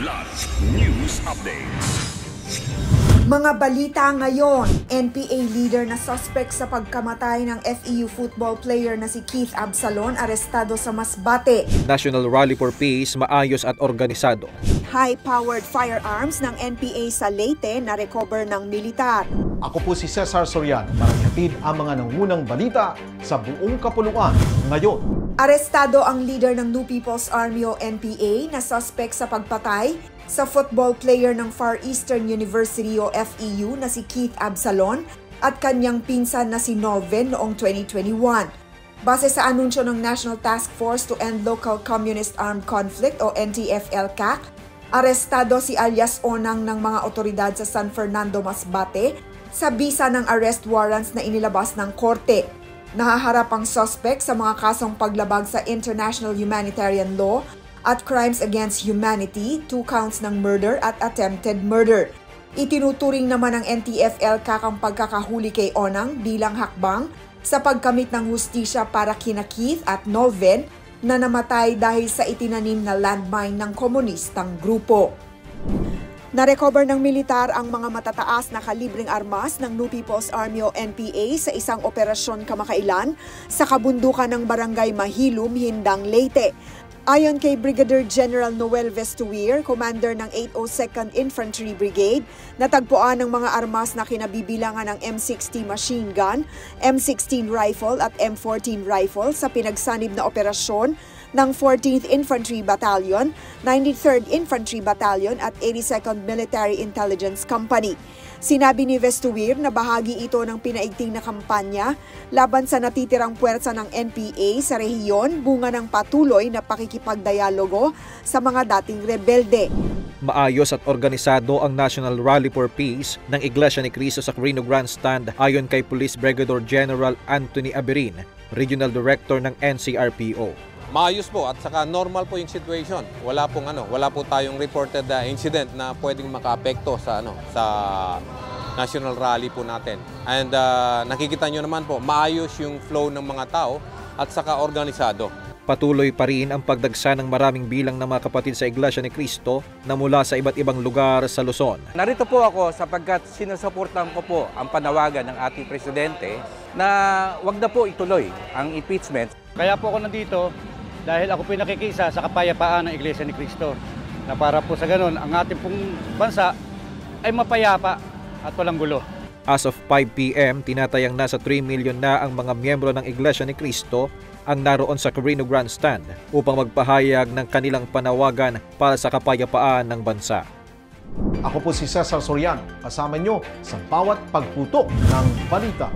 Kilat News Updates. Mga balita ngayon, NPA leader na suspect sa pagkamatay ng FEU football player na si Keith Absalon arestado sa Masbate. National Rally for Peace maayos at organisado. High-powered firearms ng NPA sa Leyte na recover ng militar. Ako po si Cesar Soriano para ihatid ang mga nangunang balita sa buong kapuluan ngayon. Arestado ang leader ng New People's Army o NPA na suspect sa pagpatay sa football player ng Far Eastern University o FEU na si Keith Absalon at kanyang pinsan na si Noven noong 2021. Base sa anunsyo ng National Task Force to End Local Communist Armed Conflict o NTF-LCAC, arestado si alias Onang ng mga otoridad sa San Fernando, Masbate sa bisa ng arrest warrants na inilabas ng korte. Nahaharap ang suspect sa mga kasong paglabag sa international humanitarian law at crimes against humanity, 2 counts ng murder at attempted murder. Itinuturing naman ng NTF-LCAC ang pagkakahuli kay Onang bilang hakbang sa pagkamit ng hustisya para kina Keith at Noven na namatay dahil sa itinanim na landmine ng komunistang grupo. Narecover ng militar ang mga matataas na kalibreng armas ng New People's Army o NPA sa isang operasyon kamakailan sa kabundukan ng Barangay Mahilum, Hindang, Leyte. Ayon kay Brigadier General Noel Vestuir, commander ng 802nd Infantry Brigade, natagpuan ng mga armas na kinabibilangan ng M60 machine gun, M16 rifle at M14 rifle sa pinagsanib na operasyon ng 14th Infantry Battalion, 93rd Infantry Battalion at 82nd Military Intelligence Company. Sinabi ni Vestuir na bahagi ito ng pinaigting na kampanya laban sa natitirang puwersa ng NPA sa rehiyon bunga ng patuloy na pakikipagdialogo sa mga dating rebelde. Maayos at organisado ang National Rally for Peace ng Iglesia ni Cristo sa Quirino Grandstand ayon kay Police Brigadier General Anthony Aberin, Regional Director ng NCRPO. Maayos po at saka normal po yung situation. Wala po tayong reported incident na pwedeng makaapekto sa sa National Rally po natin. And nakikita nyo naman po, maayos yung flow ng mga tao at saka organisado. Patuloy pa rin ang pagdagsa ng maraming bilang ng mga kapatid sa Iglesia ni Cristo na mula sa iba't ibang lugar sa Luzon. Narito po ako sapagkat sinusuportahan ko po ang panawagan ng ating presidente na wag na po ituloy ang impeachment. Kaya po ako nandito dahil ako pinakikisa sa kapayapaan ng Iglesia ni Cristo na para po sa ganun ang ating pong bansa ay mapayapa at walang gulo. As of 5 p.m., tinatayang nasa 3 million na ang mga miyembro ng Iglesia ni Cristo ang naroon sa Quirino Grandstand upang magpahayag ng kanilang panawagan para sa kapayapaan ng bansa. Ako po si Cesar Soriano, kasama nyo sa bawat pagputok ng balita.